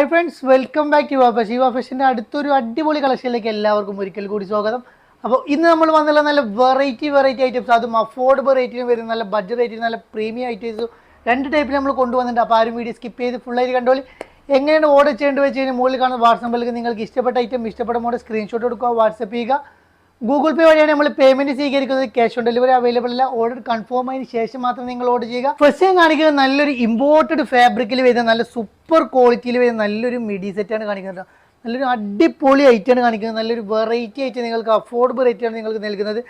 Hi friends, welcome back യുവ fashion. യുവ ഫാഷൻ്റെ അടുത്തൊരു അടിപൊളി കളക്ഷനിലേക്ക് എല്ലാവർക്കും ഒരിക്കൽ കൂടി സ്വാഗതം. അപ്പോൾ ഇന്ന് നമ്മൾ വന്നുള്ള നല്ല വെറൈറ്റി ഐറ്റംസ്, അതും അഫോർഡബിൾ റേറ്റിന് വരുന്ന നല്ല ബഡ്ജറ്റ് റേറ്റിന് നല്ല പ്രീമിയം ഐറ്റംസ് രണ്ട് ടൈപ്പിൽ നമ്മൾ കൊണ്ടുവന്നിട്ടുണ്ട്. അപ്പോൾ ആരും വീഡിയോ സ്കിപ്പ് ചെയ്ത് ഫുള്ളായിട്ട് കണ്ടോളി. എങ്ങനെയാണ് ഓർഡർ ചെയ്യേണ്ടി വെച്ച് കഴിഞ്ഞാൽ മുകളിൽ കാണുന്ന വാട്സ്ആപ്പ് നമ്പറിലേക്ക് നിങ്ങൾക്ക് ഇഷ്ടപ്പെട്ട ഐറ്റം ഇഷ്ടപ്പെട്ട മോഡൽ സ്ക്രീൻഷോട്ട് എടുക്കുക, വാട്സപ്പ് ചെയ്യുക. ഗൂഗിൾ പേ വഴിയാണ് നമ്മൾ പേയ്മെന്റ് സ്വീകരിക്കുന്നത്. ക്യാഷ് ഓൺ ഡെലിവറി അവൈലബിൾ അല്ല. ഓർഡർ കൺഫേം ആയതിനു ശേഷം മാത്രം നിങ്ങൾ ഓർഡർ ചെയ്യുക. ഫസ്റ്റ് ഞാൻ കാണിക്കുന്നത് നല്ലൊരു ഇമ്പോർട്ടഡ് ഫാബ്രിക്കിൽ വരുന്ന നല്ല സൂപ്പർ ക്വാളിറ്റിയിൽ വരുന്ന നല്ലൊരു മിഡി സെറ്റാണ് കാണിക്കുന്നത്. നല്ലൊരു അടിപൊളി ഐറ്റമാണ് കാണിക്കുന്നത്. നല്ലൊരു വെറൈറ്റി ഐറ്റം നിങ്ങൾക്ക് അഫോർഡബിൾ റേറ്റാണ് നിങ്ങൾക്ക് നൽകുന്നത്.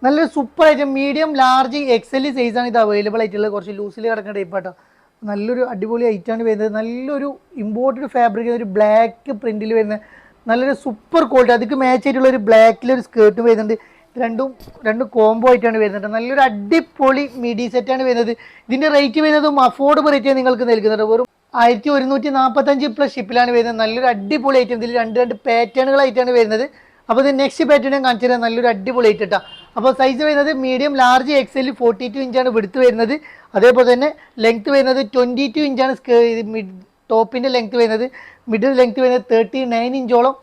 നല്ലൊരു super item, medium large XL സൈസാണ് ഇത് അവൈലബിൾ ആയിട്ടുള്ളത്. കുറച്ച് ലൂസിൽ കിടക്കുന്ന ടൈപ്പ് ആട്ടോ. നല്ലൊരു അടിപൊളി ഐറ്റമാണ് വരുന്നത്. നല്ലൊരു ഇമ്പോർട്ടഡ് ഫാബ്രിക്, ഒരു ബ്ലാക്ക് പ്രിന്റിൽ വരുന്ന നല്ലൊരു സൂപ്പർ ക്വാളിറ്റി. അതിക്ക് മാച്ച് ആയിട്ടുള്ള ഒരു ബ്ലാക്കിലൊരു സ്കേർട്ട് വരുന്നുണ്ട്. രണ്ടും കോംബോ ആയിട്ടാണ് വരുന്നത്. നല്ലൊരു അടിപൊളി മിഡി സെറ്റാണ് വരുന്നത്. ഇതിൻ്റെ റേറ്റ് വരുന്നതും അഫോർഡബിൾ റേറ്റാണ് നിങ്ങൾക്ക് നൽകുന്നത്. വെറും 1145 പ്ലസ് ഷിപ്പിലാണ് വരുന്നത്. നല്ലൊരു അടിപൊളി ഐറ്റം. ഇതിൽ രണ്ട് പാറ്റേണുകളായിട്ടാണ് വരുന്നത്. അപ്പോൾ ഇത് നെക്സ്റ്റ് പാറ്റേൺ ഞാൻ കാണിച്ചു തരാം. നല്ലൊരു അടിപൊളി ഐറ്റം കേട്ടോ. അപ്പോൾ സൈസ് വരുന്നത് മീഡിയം ലാർജ് എക്സൽ 42 ഇഞ്ചാണ് വിടുത്ത് വരുന്നത്. അതേപോലെ തന്നെ ലെങ്ത് വരുന്നത് 22 ഇഞ്ചാണ് ടോപ്പിൻ്റെ ലെങ്ത് വരുന്നത്. മിഡിൽ ലെങ്ത് വരുന്നത് 39 ഇഞ്ചോളം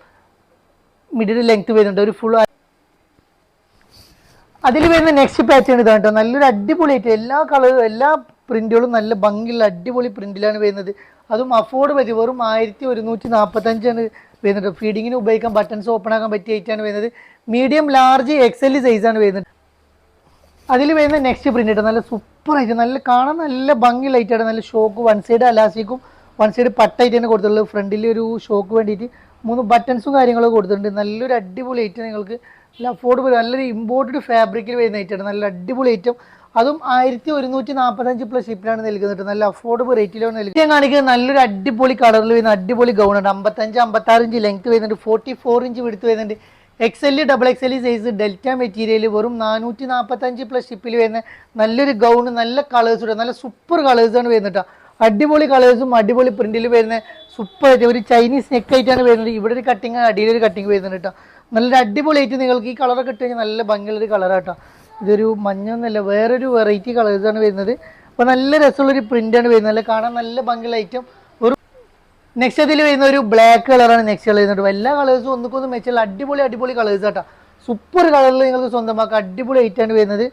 മിഡിൽ ലെങ്ത് വരുന്നുണ്ട്. ഒരു ഫുൾ അതിൽ വരുന്ന നെക്സ്റ്റ് പാറ്റേൺ ഇതാണ് കേട്ടോ. നല്ലൊരു അടിപൊളി ആയിട്ട് എല്ലാ കളറും എല്ലാ പ്രിന്റുകളും നല്ല ഭംഗിയുള്ള അടിപൊളി പ്രിന്റിലാണ് വരുന്നത്. അതും അഫോർഡ് പറ്റി വെറും 1145 വരുന്നത്. ഫീഡിങ്ങിന് ഉപയോഗിക്കാൻ ബട്ടൺസ് ഓപ്പൺ ആക്കാൻ പറ്റിയ ഐറ്റാണ് വരുന്നത്. മീഡിയം ലാർജ് എക്സൽ സൈസാണ് വരുന്നത്. അതിൽ വരുന്ന നെക്സ്റ്റ് പ്രിന്റ് കേട്ടോ. നല്ല സൂപ്പർ ആയിട്ട് നല്ല കാണാൻ നല്ല ഭംഗിയുള്ള ഐറ്റാണ്. നല്ല ഷോക്ക് വൺ സൈഡ് അലാസ്റ്റിക്കും വൺ സൈഡ് പട്ടായിട്ട് തന്നെ കൊടുത്തിട്ടുള്ളത്. ഫ്രണ്ടിൽ ഒരു ഷോക്ക് വേണ്ടിയിട്ട് 3 ബട്ടൺസും കാര്യങ്ങളൊക്കെ കൊടുത്തിട്ടുണ്ട്. നല്ലൊരു അടിപൊളി ഐറ്റം നിങ്ങൾക്ക് നല്ല അഫോർഡബിൾ നല്ലൊരു ഇമ്പോർട്ടഡ് ഫാബ്രിക്കിൽ വരുന്ന ഐറ്റമാണ്. നല്ല അടിപൊളി ഐറ്റം. അതും 1145 പ്ലസ് ഷിപ്പിലാണ് നൽകുന്നത്. നല്ല അഫോർഡബിൾ റേറ്റിലാണ് നൽകുന്നത്. ഞാൻ കാണിക്കുന്നത് നല്ലൊരു അടിപൊളി കളറിൽ വരുന്ന അടിപൊളി ഗൗണുണ്ട്. 55-56 ഇഞ്ച് ലെങ്ത് വരുന്നുണ്ട്. 44 ഇഞ്ച് വിടുത്ത് വരുന്നുണ്ട്. XL double XL size delta material വെറും 445 പ്ലസ് ഷിപ്പിൽ വരുന്ന നല്ലൊരു ഗൗണ്. നല്ല കളേഴ്സ്, നല്ല സൂപ്പർ കളേഴ്സാണ് വരുന്നത് കേട്ടോ. അടിപൊളി കളേഴ്സും അടിപൊളി പ്രിന്റിൽ വരുന്ന സൂപ്പർ ആയിട്ട് ഒരു ചൈനീസ് നെക്ക് ആയിട്ടാണ് വരുന്നത്. ഇവിടെ ഒരു കട്ടിങ്, അടിയിലൊരു കട്ടിങ് വരുന്നുണ്ട് കേട്ടോ. നല്ലൊരു അടിപൊളി ആയിട്ട് നിങ്ങൾക്ക് ഈ കളറൊക്കെ ഇട്ട് കഴിഞ്ഞാൽ നല്ല ഭംഗിയുള്ളൊരു കളറാട്ടോ. ഇതൊരു മഞ്ഞൊന്നല്ല, വേറൊരു വെറൈറ്റി കളേഴ്സാണ് വരുന്നത്. അപ്പോൾ നല്ല രസമുള്ളൊരു പ്രിന്റാണ് വരുന്നത്. നല്ല കാണാൻ നല്ല ഭംഗിയുള്ള ഐറ്റം. ഒരു നെക്സ്റ്റ് അതിൽ വരുന്ന ഒരു ബ്ലാക്ക് കളറാണ് നെക്സ്റ്റ് കളർ വരുന്നത്. എല്ലാ കളേഴ്സും ഒന്നുകൊന്നും മെച്ചുള്ള അടിപൊളി കളേഴ്സ് ആട്ടോ. സൂപ്പർ കളറിൽ നിങ്ങൾക്ക് സ്വന്തമാക്കാം. അടിപൊളി ഐറ്റാണ് വരുന്നത്.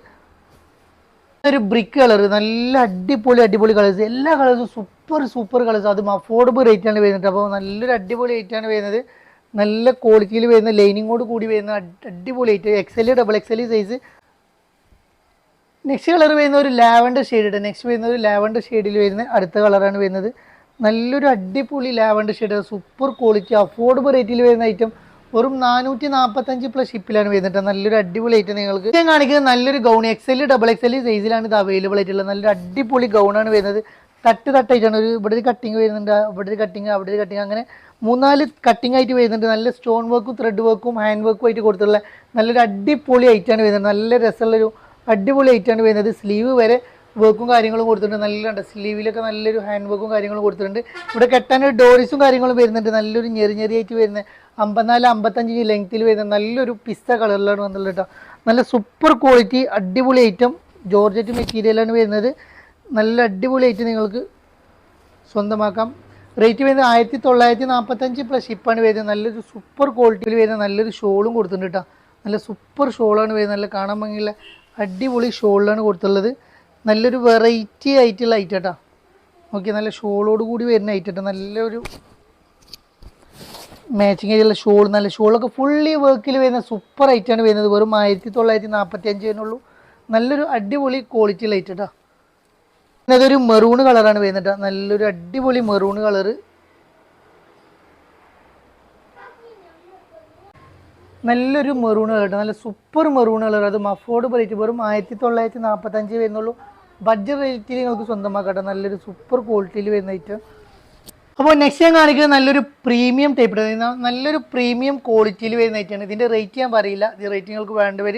ഒരു ബ്രിക്ക് കളർ, നല്ല അടിപൊളി കളേഴ്സ്. എല്ലാ കളേഴ്സും സൂപ്പർ കളേഴ്സ്. അതും അഫോർഡബിൾ റേറ്റാണ് വരുന്നത്. അപ്പോൾ നല്ലൊരു അടിപൊളി ഐറ്റാണ് വരുന്നത്. നല്ല ക്വാളിറ്റിയിൽ വരുന്ന ലൈനിങ്ങോട് കൂടി വരുന്ന അടിപൊളി item. XL double XL size. Next colour വരുന്ന ഒരു ലാവൻഡർ ഷെയ്ഡ്. നെക്സ്റ്റ് വരുന്ന ഒരു ലാവൻഡർ ഷെയ്ഡിൽ വരുന്ന അടുത്ത കളറാണ് വരുന്നത്. നല്ലൊരു അടിപൊളി lavender shade. Super quality affordable റേറ്റിൽ വരുന്ന ഐറ്റം. വെറും 445 പ്ലസ് ഷിപ്പിലാണ് വരുന്നത്. നല്ലൊരു അടിപൊളി ഐറ്റം നിങ്ങൾക്ക് ഞാൻ കാണിക്കുന്നത്. നല്ലൊരു ഗൗൺ എക്സൽ ഡബിൾ എക്സൽ സൈസിലാണ് ഇത് അവൈലബിൾ ആയിട്ടുള്ളത്. നല്ലൊരു അടിപൊളി ഗൗണാണ് വരുന്നത്. തട്ടായിട്ടാണ്. ഇവിടെ ഒരു കട്ടിങ് വരുന്നുണ്ട്, അവിടെ ഒരു കട്ടിങ്, അവിടെ ഒരു കട്ടിങ്, അങ്ങനെ 3-4 കട്ടിങ് ആയിട്ട് വരുന്നുണ്ട്. നല്ല സ്റ്റോൺ വർക്കും ത്രെഡ് വർക്കും ഹാൻഡ് വർക്കും ആയിട്ട് കൊടുത്തിട്ടുള്ള നല്ലൊരു അടിപൊളി ഐറ്റാണ് വരുന്നത്. നല്ല രസമുള്ളൊരു അടിപൊളി ഐറ്റാണ് വരുന്നത്. സ്ലീവ് വരെ വർക്കും കാര്യങ്ങളും കൊടുത്തിട്ടുണ്ട്. നല്ല സ്ലീവിലൊക്കെ നല്ലൊരു ഹാൻഡ് വർക്കും കാര്യങ്ങളും കൊടുത്തിട്ടുണ്ട്. ഇവിടെ കെട്ടാനൊരു ഡോറിസും കാര്യങ്ങളും വരുന്നുണ്ട്. നല്ലൊരു ഞെറിയായിട്ട് വരുന്നത് 54-55 ലെങ്ത്തിൽ വരുന്ന നല്ലൊരു പിസ്ത കളറിലാണ് വന്നുള്ളത് കേട്ടോ. നല്ല സൂപ്പർ ക്വാളിറ്റി അടിപൊളി ഐറ്റം. ജോർജറ്റ് മെറ്റീരിയലാണ് വരുന്നത്. നല്ല അടിപൊളി ഐറ്റം നിങ്ങൾക്ക് സ്വന്തമാക്കാം. റേറ്റ് വരുന്നത് 1945 പ്ലസ് ഷിപ്പാണ് വരുന്നത്. നല്ലൊരു സൂപ്പർ ക്വാളിറ്റിയിൽ വരുന്ന നല്ലൊരു ഷോളും കൊടുത്തിട്ടുണ്ട് കേട്ടോ. നല്ല സൂപ്പർ ഷോളാണ് വരുന്നത്. നല്ല കാണാൻ ഭംഗിയുള്ള അടിപൊളി ഷോളിലാണ് കൊടുത്തുള്ളത്. നല്ലൊരു വെറൈറ്റി ആയിട്ടുള്ള ഐറ്റം കേട്ടോ. ഓക്കെ, നല്ല ഷോളോട് കൂടി വരുന്ന ഐറ്റം കേട്ടോ. നല്ലൊരു മാച്ചിങ് ആയിട്ടുള്ള ഷോൾ. നല്ല ഷോളൊക്കെ ഫുള്ളി വർക്കിൽ വരുന്ന സൂപ്പർ ഐറ്റമാണ് വരുന്നത്. വെറും 1945 വരുന്നുള്ളൂ. നല്ലൊരു അടിപൊളി ക്വാളിറ്റി ഐറ്റം കേട്ടോ. അതൊരു മെറൂൺ കളറാണ് വരുന്നത്. നല്ലൊരു അടിപൊളി മെറൂൺ കളറ്. നല്ലൊരു മെറൂൺ കളർ, നല്ല സൂപ്പർ മെറൂൺ കളർ. അതും അഫോർഡബിൾ റേറ്റ്. വെറും 1945 വരുന്നുള്ളൂ. ബഡ്ജറ്റ് റേറ്റിൽ നിങ്ങൾക്ക് സ്വന്തമാക്കട്ടെ. നല്ലൊരു സൂപ്പർ ക്വാളിറ്റിയിൽ വരുന്ന ഐറ്റം. അപ്പോൾ നെക്സ്റ്റ് ഞാൻ കാണിക്കുന്നത് നല്ലൊരു പ്രീമിയം ടൈപ്പ്, നല്ലൊരു പ്രീമിയം ക്വാളിറ്റിയിൽ വരുന്ന ഐറ്റമാണ്. ഇതിൻ്റെ റേറ്റ് ഞാൻ പറയില്ല. ഇത് റേറ്റ് നിങ്ങൾക്ക് വേണ്ടവർ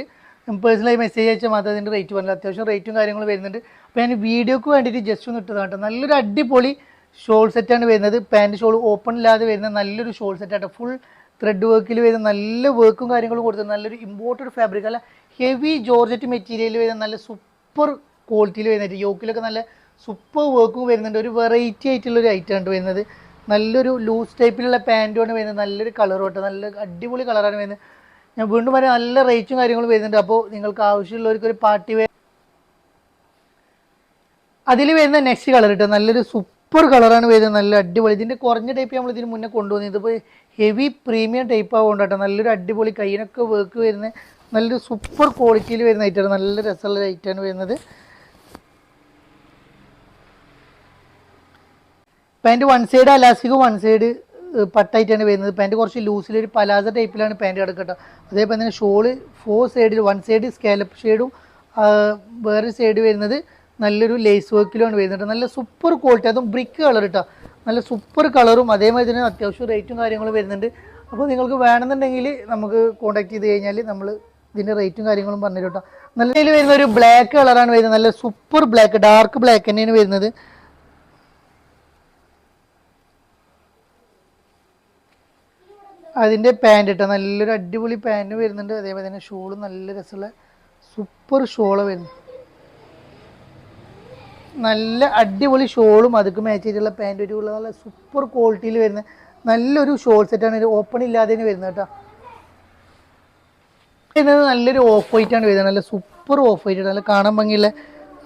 പേഴ്സണലായി മെസ്സേജ് അയച്ചാൽ മാത്രമേ അതിൻ്റെ റേറ്റ് പറഞ്ഞില്ല. അത്യാവശ്യം റേറ്റും കാര്യങ്ങളും വരുന്നുണ്ട്. അപ്പോൾ ഞാൻ വീഡിയോക്ക് വേണ്ടിയിട്ട് ജസ്റ്റ് ഒന്ന് ഇട്ടതാണ് കേട്ടോ. നല്ലൊരു അടിപൊളി ഷോൾ സെറ്റാണ് വരുന്നത്. പാൻറ്റ് ഷോൾ ഓപ്പൺ ഇല്ലാതെ വരുന്ന നല്ലൊരു ഷോൾ സെറ്റാണ്. ഫുൾ ത്രെഡ് വർക്കിൽ വരുന്ന നല്ല വർക്കും കാര്യങ്ങളും കൊടുത്തത്. നല്ലൊരു ഇമ്പോർട്ടഡ് ഫാബ്രിക്, അല്ല ഹെവി ജോർജറ്റ് മെറ്റീരിയൽ വരുന്ന നല്ല സൂപ്പർ ക്വാളിറ്റിയിൽ വരുന്നത്. യോക്കിലൊക്കെ നല്ല സൂപ്പർ വർക്കും വരുന്നുണ്ട്. ഒരു വെറൈറ്റി ആയിട്ടുള്ളൊരു ഐറ്റം ആണ് വരുന്നത്. നല്ലൊരു ലൂസ് ടൈപ്പിലുള്ള പാൻറ്റുമാണ് വരുന്നത്. നല്ലൊരു കളർ കേട്ടോ, നല്ല അടിപൊളി കളറാണ് വരുന്നത്. ഞാൻ വീണ്ടും പറയാം, നല്ല റേറ്റും കാര്യങ്ങളും വരുന്നുണ്ട്. അപ്പോൾ നിങ്ങൾക്ക് ആവശ്യമുള്ളവർക്ക് ഒരു പാർട്ടി വെയർ. അതിൽ വരുന്ന നെക്സ്റ്റ് കളർ കേട്ടോ, നല്ലൊരു സൂപ്പർ കളറാണ് വരുന്നത്, നല്ല അടിപൊളി. ഇതിൻ്റെ കുറഞ്ഞ ടൈപ്പ് നമ്മൾ ഇതിന് മുന്നേ കൊണ്ടുവന്നത്, ഇതിപ്പോൾ ഹെവി പ്രീമിയം ടൈപ്പ് ആവുകൊണ്ട് കേട്ടോ, നല്ലൊരു അടിപൊളി കയ്യിനൊക്കെ വർക്ക് വരുന്നത്, നല്ലൊരു സൂപ്പർ ക്വാളിറ്റിയിൽ വരുന്ന ഐറ്റാണ്, നല്ല രസമുള്ള ഐറ്റാണ് വരുന്നത്. Pant one side elastic, one side പട്ടായിട്ടാണ് വരുന്നത്. പാൻറ്റ് കുറച്ച് ലൂസിലൊരു പലാസ ടൈപ്പിലാണ് പാൻറ്റ് കിടക്കട്ടോ. അതേപോലെ തന്നെ ഷോള് 4 സൈഡിൽ, വൺ സൈഡ് സ്കാലപ്പ് ഷെയ്ഡും വേറെ സൈഡ് വരുന്നത് നല്ലൊരു ലേസ് വർക്കിലാണ് വരുന്നത്. നല്ല സൂപ്പർ ക്വാളിറ്റി, അതും ബ്രിക്ക് കളർ കേട്ടോ, നല്ല സൂപ്പർ കളറും അതേമാതിരി തന്നെ അത്യാവശ്യം റേറ്റും കാര്യങ്ങളും വരുന്നുണ്ട്. അപ്പോൾ നിങ്ങൾക്ക് വേണമെന്നുണ്ടെങ്കിൽ നമുക്ക് കോൺടാക്ട് ചെയ്ത് കഴിഞ്ഞാൽ നമ്മൾ ഇതിൻ്റെ റേറ്റും കാര്യങ്ങളും പറഞ്ഞു കേട്ടോ. നല്ല ഇതിൽ വരുന്ന ഒരു ബ്ലാക്ക് കളറാണ് വരുന്നത്, നല്ല സൂപ്പർ ബ്ലാക്ക്, ഡാർക്ക് ബ്ലാക്ക് തന്നെയാണ് വരുന്നത്. അതിൻ്റെ പാൻറ് ഇട്ടോ, നല്ലൊരു അടിപൊളി പാൻറ് വരുന്നുണ്ട്. അതേപോലെ തന്നെ ഷോള് നല്ല രസമുള്ള സൂപ്പർ ഷോള് വരുന്നു, നല്ല അടിപൊളി ഷോളും അതൊക്കെ മാച്ച് ചെയ്തിട്ടുള്ള പാൻറ് ഒരു നല്ല സൂപ്പർ ക്വാളിറ്റിയിൽ വരുന്ന നല്ലൊരു ഷോൾ സെറ്റാണ്. ഇത് ഓപ്പൺ ഇല്ലാതെ വരുന്നത് കേട്ടോ. വരുന്നത് നല്ലൊരു ഓഫ് വൈറ്റ് ആണ് വരുന്നത്, നല്ല സൂപ്പർ ഓഫ് വൈറ്റ്, നല്ല കാണാൻ ഭംഗിയുള്ള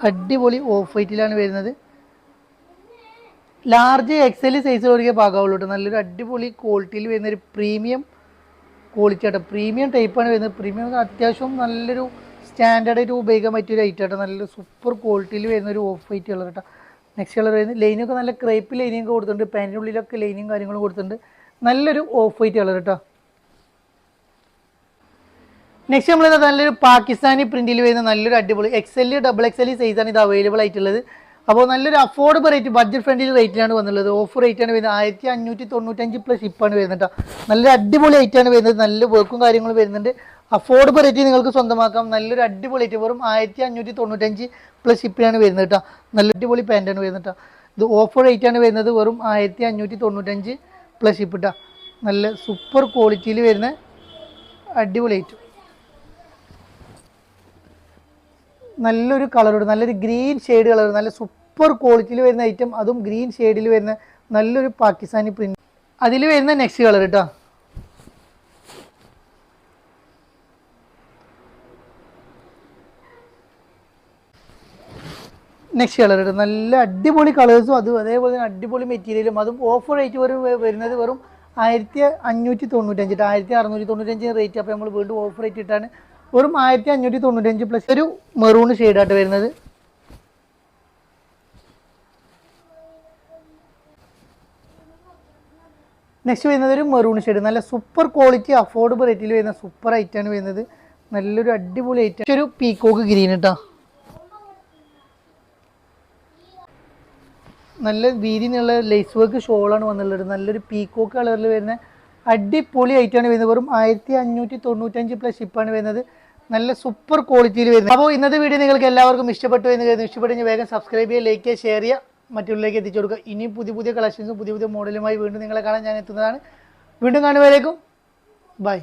അടിപൊളി ഓഫ് വൈറ്റിലാണ് വരുന്നത്. ലാർജ് എക്സൽ സൈസിൽ ഒരിക്കൽ പാകാവുള്ളൂ കേട്ടോ. നല്ലൊരു അടിപൊളി ക്വാളിറ്റിയിൽ വരുന്നൊരു പ്രീമിയം ക്വാളിറ്റി ആട്ടോ, പ്രീമിയം ടൈപ്പാണ് വരുന്നത്. പ്രീമിയം അത്യാവശ്യം നല്ലൊരു സ്റ്റാൻഡേർഡായിട്ട് ഉപയോഗിക്കാൻ പറ്റിയൊരു ഐറ്റം ആട്ടോ, നല്ലൊരു സൂപ്പർ ക്വാളിറ്റിയിൽ വരുന്നൊരു ഓഫ് വൈറ്റ് കളർ കേട്ടോ. നെക്സ്റ്റ് കളർ വരുന്നത് ലൈനൊക്കെ നല്ല ക്രേപ്പ് ലൈനിങ് കൊടുത്തിട്ടുണ്ട്, പാൻറ്റിൻ്റെ ഉള്ളിലൊക്കെ ലൈനിങ് കാര്യങ്ങളും കൊടുത്തിട്ടുണ്ട്, നല്ലൊരു ഓഫ് വൈറ്റ് കളർ കേട്ടോ. നെക്സ്റ്റ് നമ്മൾ നല്ലൊരു പാകിസ്ഥാനി പ്രിന്റിൽ വരുന്ന നല്ലൊരു അടിപൊളി XL ഡബിൾ XL സൈസാണ് ഇത് അവൈലബിൾ ആയിട്ടുള്ളത്. അപ്പോൾ നല്ലൊരു അഫോർഡബിൾ റേറ്റ്, ബഡ്ജറ്റ് ഫ്രണ്ട്ലി റേറ്റിലാണ് വന്നുള്ളത്. ഓഫർ റേറ്റാണ് വരുന്നത് 1595 പ്ലസ് ഷിപ്പാണ് വരുന്നത് കേട്ടോ. നല്ലൊരു അടിപൊളി ഐറ്റാണ് വരുന്നത്, നല്ല വർക്കും കാര്യങ്ങളും വരുന്നുണ്ട്. അഫോർഡബിൾ റേറ്റ് നിങ്ങൾക്ക് സ്വന്തമാക്കാം. നല്ലൊരു അടിപൊളി ഐറ്റം, വെറും 1595 പ്ലസ് ഷിപ്പിലാണ് വരുന്നത് കേട്ടോ. നല്ല അടിപൊളി പാൻറ്റാണ് വരുന്നത് കേട്ടോ. ഇത് ഓഫർ റേറ്റാണ് വരുന്നത്, വെറും 1595 പ്ലസ് ഷിപ്പ് കേട്ടോ. നല്ല സൂപ്പർ ക്വാളിറ്റിയിൽ വരുന്ന അടിപൊളി ഐറ്റം, നല്ലൊരു കളറോട്, നല്ലൊരു ഗ്രീൻ ഷെയ്ഡ് കളർ, നല്ല സൂപ്പർ ക്വാളിറ്റിയിൽ വരുന്ന ഐറ്റം, അതും ഗ്രീൻ ഷെയ്ഡിൽ വരുന്ന നല്ലൊരു പാകിസ്ഥാനി പ്രിന്റ്. അതിൽ വരുന്ന നെക്സ്റ്റ് കളർ കേട്ടോ, നെക്സ്റ്റ് കളർ കേട്ടോ, നല്ല അടിപൊളി കളേഴ്സും അതും അതേപോലെ തന്നെ അടിപൊളി മെറ്റീരിയലും, അതും ഓഫർ റേറ്റ് വരുന്നത് വെറും 1595, 1695 റേറ്റ്. അപ്പോൾ നമ്മൾ വീണ്ടും ഓഫർ റേറ്റ് ഇട്ടാണ് വെറും 1595 പ്ലസ് ഒരു മെറൂൺ ഷെയ്ഡായിട്ട് വരുന്നത്. നെക്സ്റ്റ് വരുന്നത് ഒരു മെറൂൺ ഷെയ്ഡ്, നല്ല സൂപ്പർ ക്വാളിറ്റി അഫോർഡബിൾ റേറ്റിൽ വരുന്ന സൂപ്പർ ഐറ്റാണ് വരുന്നത്, നല്ലൊരു അടിപൊളി ഐറ്റം. ഒരു പീക്കോക്ക് ഗ്രീൻ കേട്ടോ, നല്ല വീതി എന്നുള്ള ലേസ് വർക്ക് ഷോളാണ് വന്നുള്ളത്, നല്ലൊരു പീക്കോക്ക് കളറിൽ വരുന്ന അടിപൊളി ഐറ്റാണ് വരുന്നത്. വെറും 1595 പ്ലസ് ഷിപ്പാണ് വരുന്നത്, നല്ല സൂപ്പർ ക്വാളിറ്റിയിൽ വരുന്നത്. അപ്പോൾ ഇന്നത്തെ വീഡിയോ നിങ്ങൾക്ക് എല്ലാവർക്കും ഇഷ്ടപ്പെട്ടു എന്ന് കരുതുന്നു. ഇഷ്ടപ്പെട്ടെങ്കിൽ വേഗം സബ്സ്ക്രൈബ് ചെയ്യുക, ലൈക്ക് ചെയ്യുക, ഷെയർ ചെയ്യുക, മറ്റുള്ളവരിലേക്ക് എത്തിച്ചു കൊടുക്കുക. ഇനി പുതിയ പുതിയ കളക്ഷൻസും പുതിയ പുതിയ മോഡലുമായി വീണ്ടും നിങ്ങളെ കാണാൻ ഞാൻ എത്തുന്നതാണ്. വീണ്ടും കാണുമ്പോഴേക്കും ബൈ.